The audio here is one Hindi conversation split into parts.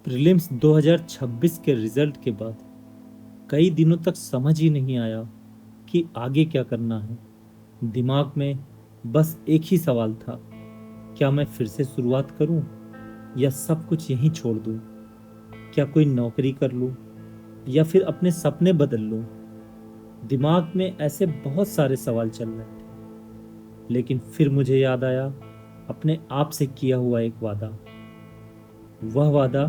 प्रीलिम्स 2026 के रिजल्ट के बाद कई दिनों तक समझ ही नहीं आया कि आगे क्या करना है। दिमाग में बस एक ही सवाल था, क्या मैं फिर से शुरुआत करूं या सब कुछ यहीं छोड़ दूं? क्या कोई नौकरी कर लूं या फिर अपने सपने बदल लूं? दिमाग में ऐसे बहुत सारे सवाल चल रहे थे, लेकिन फिर मुझे याद आया अपने आप से किया हुआ एक वादा। वह वादा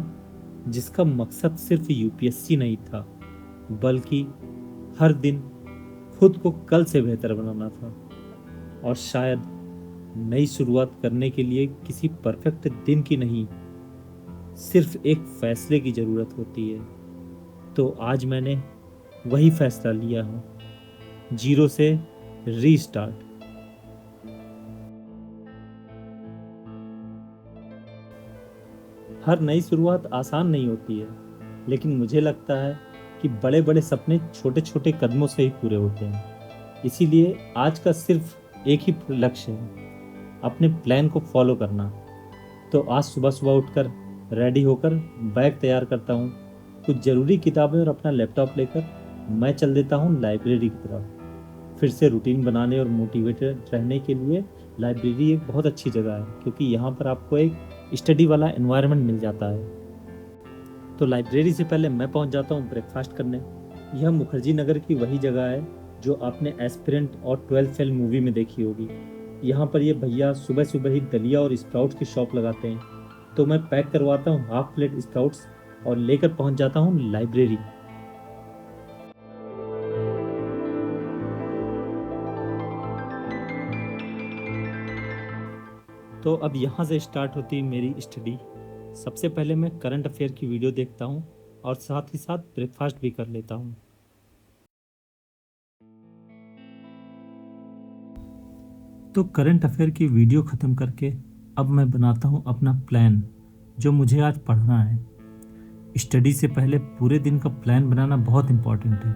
जिसका मकसद सिर्फ यूपीएससी नहीं था, बल्कि हर दिन खुद को कल से बेहतर बनाना था। और शायद नई शुरुआत करने के लिए किसी परफेक्ट दिन की नहीं, सिर्फ एक फैसले की जरूरत होती है। तो आज मैंने वही फैसला लिया है, जीरो से रीस्टार्ट। हर नई शुरुआत आसान नहीं होती है, लेकिन मुझे लगता है कि बड़े बड़े सपने छोटे छोटे कदमों से ही पूरे होते हैं। इसीलिए आज का सिर्फ एक ही लक्ष्य है, अपने प्लान को फॉलो करना। तो आज सुबह सुबह उठकर रेडी होकर बैग तैयार करता हूँ, कुछ ज़रूरी किताबें और अपना लैपटॉप लेकर मैं चल देता हूँ लाइब्रेरी की तरफ। फिर से रूटीन बनाने और मोटिवेटेड रहने के लिए लाइब्रेरी एक बहुत अच्छी जगह है, क्योंकि यहाँ पर आपको एक स्टडी वाला एनवायरनमेंट मिल जाता है। तो लाइब्रेरी से पहले मैं पहुँच जाता हूँ ब्रेकफास्ट करने। यह मुखर्जी नगर की वही जगह है जो आपने एस्पिरेंट और 12 फेल मूवी में देखी होगी। यहाँ पर ये भैया सुबह सुबह ही दलिया और स्प्राउट्स की शॉप लगाते हैं। तो मैं पैक करवाता हूँ हाफ प्लेट स्प्राउट्स और लेकर पहुँच जाता हूँ लाइब्रेरी। तो अब यहाँ से स्टार्ट होती है मेरी स्टडी। सबसे पहले मैं करंट अफेयर की वीडियो देखता हूँ और साथ ही साथ ब्रेकफास्ट भी कर लेता हूँ। तो करंट अफेयर की वीडियो ख़त्म करके अब मैं बनाता हूँ अपना प्लान, जो मुझे आज पढ़ना है। स्टडी से पहले पूरे दिन का प्लान बनाना बहुत इम्पॉर्टेंट है।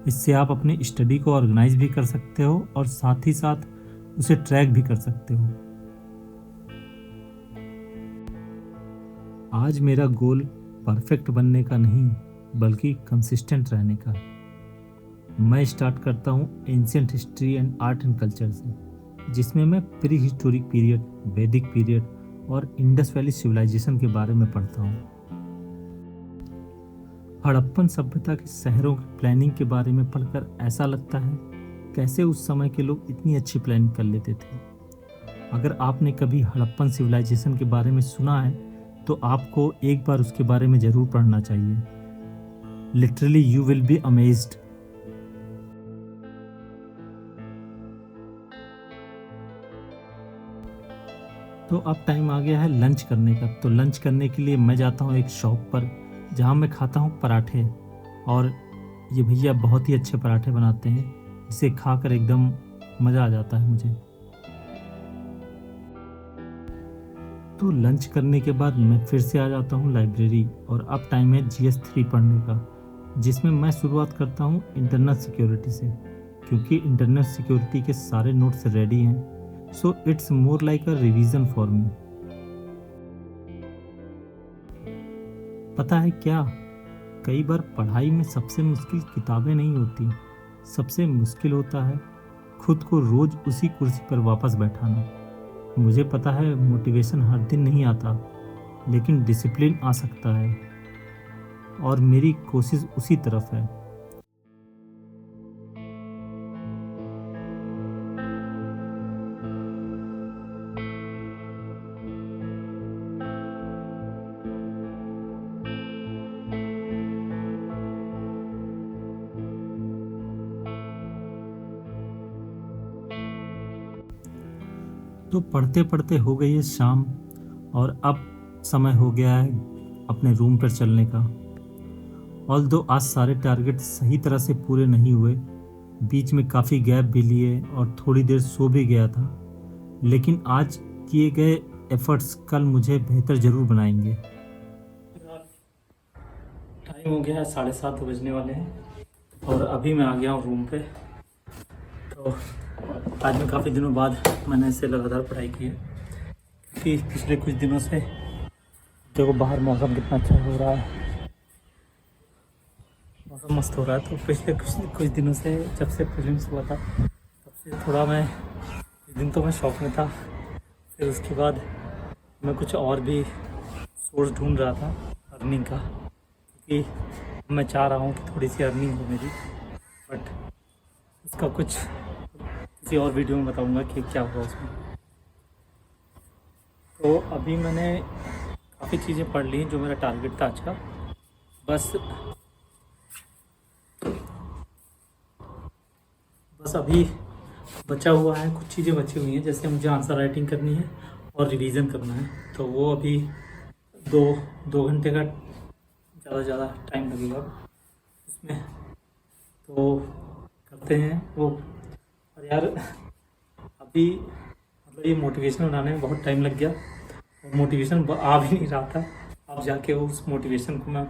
इससे आप अपनी स्टडी को ऑर्गेनाइज भी कर सकते हो और साथ ही साथ उसे ट्रैक भी कर सकते हो। आज मेरा गोल परफेक्ट बनने का नहीं, बल्कि कंसिस्टेंट रहने का है। मैं स्टार्ट करता हूँ ancient history and art and culture से, जिसमें मैं प्री हिस्टोरिक पीरियड, वैदिक पीरियड और इंडस वैली सिविलाइजेशन के बारे में पढ़ता हूँ। हड़प्पन सभ्यता के शहरों की प्लानिंग के बारे में पढ़कर ऐसा लगता है कैसे उस समय के लोग इतनी अच्छी प्लानिंग कर लेते थे। अगर आपने कभी हड़प्पन सिविलाइजेशन के बारे में सुना है तो आपको एक बार उसके बारे में ज़रूर पढ़ना चाहिए। Literally you will be amazed. तो अब टाइम आ गया है लंच करने का। तो लंच करने के लिए मैं जाता हूँ एक शॉप पर, जहाँ मैं खाता हूँ पराठे। और ये भैया बहुत ही अच्छे पराठे बनाते हैं, जिसे खाकर एकदम मज़ा आ जाता है मुझे। तो लंच करने के बाद मैं फिर से आ जाता हूँ लाइब्रेरी, और अब टाइम है GS 3 पढ़ने का, जिसमें मैं शुरुआत करता हूँ इंटरनल सिक्योरिटी से, क्योंकि इंटरनल सिक्योरिटी के सारे नोट्स रेडी हैं। So it's more like a revision for me. पता है क्या, कई बार पढ़ाई में सबसे मुश्किल किताबें नहीं होती, सबसे मुश्किल होता है खुद को रोज उसी कुर्सी पर वापस बैठाना। मुझे पता है मोटिवेशन हर दिन नहीं आता, लेकिन डिसिप्लिन आ सकता है, और मेरी कोशिश उसी तरफ है। तो पढ़ते पढ़ते हो गई है शाम, और अब समय हो गया है अपने रूम पर चलने का। ऑल्दो आज सारे टारगेट सही तरह से पूरे नहीं हुए, बीच में काफ़ी गैप भी लिए और थोड़ी देर सो भी गया था, लेकिन आज किए गए एफर्ट्स कल मुझे बेहतर ज़रूर बनाएंगे। टाइम हो गया है 7:30 बजने वाले हैं, और अभी मैं आ गया हूँ रूम पे। तो आज मैं काफ़ी दिनों बाद मैंने ऐसे लगातार पढ़ाई की है, कि पिछले कुछ दिनों से देखो बाहर मौसम कितना अच्छा हो रहा है, मौसम मस्त हो रहा है। तो पिछले कुछ दिनों से जब से प्रीलिम्स हुआ था तब से थोड़ा मैं एक दिन तो मैं शौक में था, फिर उसके बाद मैं कुछ और भी सोर्स ढूंढ रहा था अर्निंग का, क्योंकि मैं चाह रहा हूँ कि थोड़ी सी अर्निंग हो मेरी। बट उसका कुछ किसी और वीडियो में बताऊँगा कि क्या हुआ उसमें। तो अभी मैंने काफ़ी चीज़ें पढ़ ली जो मेरा टारगेट था आज का। बस अभी बचा हुआ है, कुछ चीज़ें बची हुई हैं, जैसे मुझे आंसर राइटिंग करनी है और रिवीजन करना है। तो वो अभी दो दो घंटे का ज़्यादा टाइम लगेगा उसमें, तो करते हैं वो। और यार अभी मतलब ये मोटिवेशन बनाने में बहुत टाइम लग गया और मोटिवेशन आ भी नहीं रहा था। अब जाके उस मोटिवेशन को मैं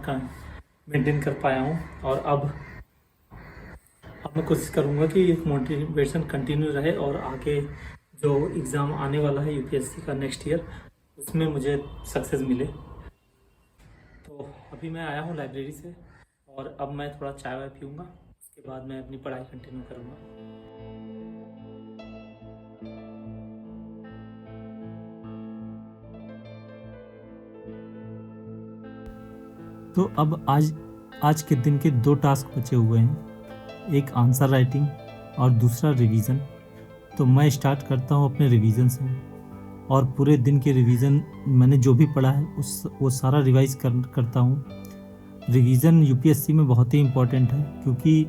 मेंटेन कर पाया हूँ। और अब मैं कोशिश करूँगा कि एक मोटिवेशन कंटिन्यू रहे और आगे जो एग्ज़ाम आने वाला है यूपीएससी का नेक्स्ट ईयर, उसमें मुझे सक्सेस मिले। तो अभी मैं आया हूँ लाइब्रेरी से और अब मैं थोड़ा चाय वाय पीऊँगा, उसके बाद मैं अपनी पढ़ाई कंटिन्यू करूँगा। तो अब आज के दिन के 2 टास्क बचे हुए हैं, एक आंसर राइटिंग और दूसरा रिवीजन। तो मैं स्टार्ट करता हूँ अपने रिवीजन से और पूरे दिन के रिवीजन मैंने जो भी पढ़ा है वो सारा रिवाइज करता हूँ। रिवीजन यूपीएससी में बहुत ही इम्पोर्टेंट है, क्योंकि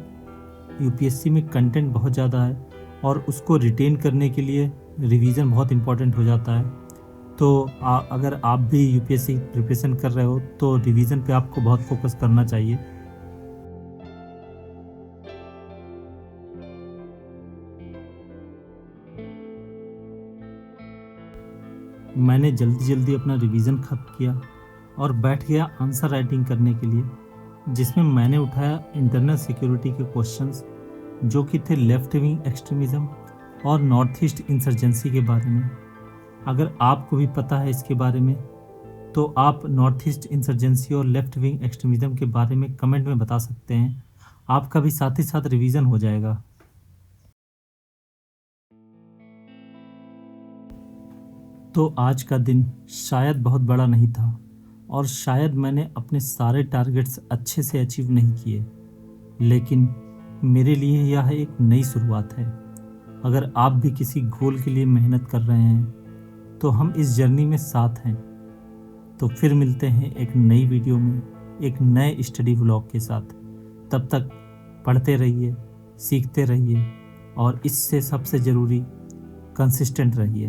यूपीएससी में कंटेंट बहुत ज़्यादा है और उसको रिटेन करने के लिए रिवीजन बहुत इम्पोर्टेंट हो जाता है। तो अगर आप भी यूपीएससी प्रिपरेशन कर रहे हो तो रिवीजन पे आपको बहुत फोकस करना चाहिए। मैंने जल्दी अपना रिवीजन खत्म किया और बैठ गया आंसर राइटिंग करने के लिए, जिसमें मैंने उठाया इंटरनल सिक्योरिटी के क्वेश्चंस जो कि थे लेफ्ट विंग एक्सट्रीमिज़म और नॉर्थ ईस्ट इंसर्जेंसी के बारे में। अगर आपको भी पता है इसके बारे में तो आप नॉर्थ ईस्ट इंसर्जेंसी और लेफ्ट विंग एक्सट्रीमिज़म के बारे में कमेंट में बता सकते हैं, आपका भी साथ ही साथ रिवीजन हो जाएगा। तो आज का दिन शायद बहुत बड़ा नहीं था और शायद मैंने अपने सारे टारगेट्स अच्छे से अचीव नहीं किए, लेकिन मेरे लिए यह एक नई शुरुआत है। अगर आप भी किसी गोल के लिए मेहनत कर रहे हैं तो हम इस जर्नी में साथ हैं। तो फिर मिलते हैं एक नई वीडियो में एक नए स्टडी व्लॉग के साथ। तब तक पढ़ते रहिए, सीखते रहिए और इससे सबसे ज़रूरी कंसिस्टेंट रहिए।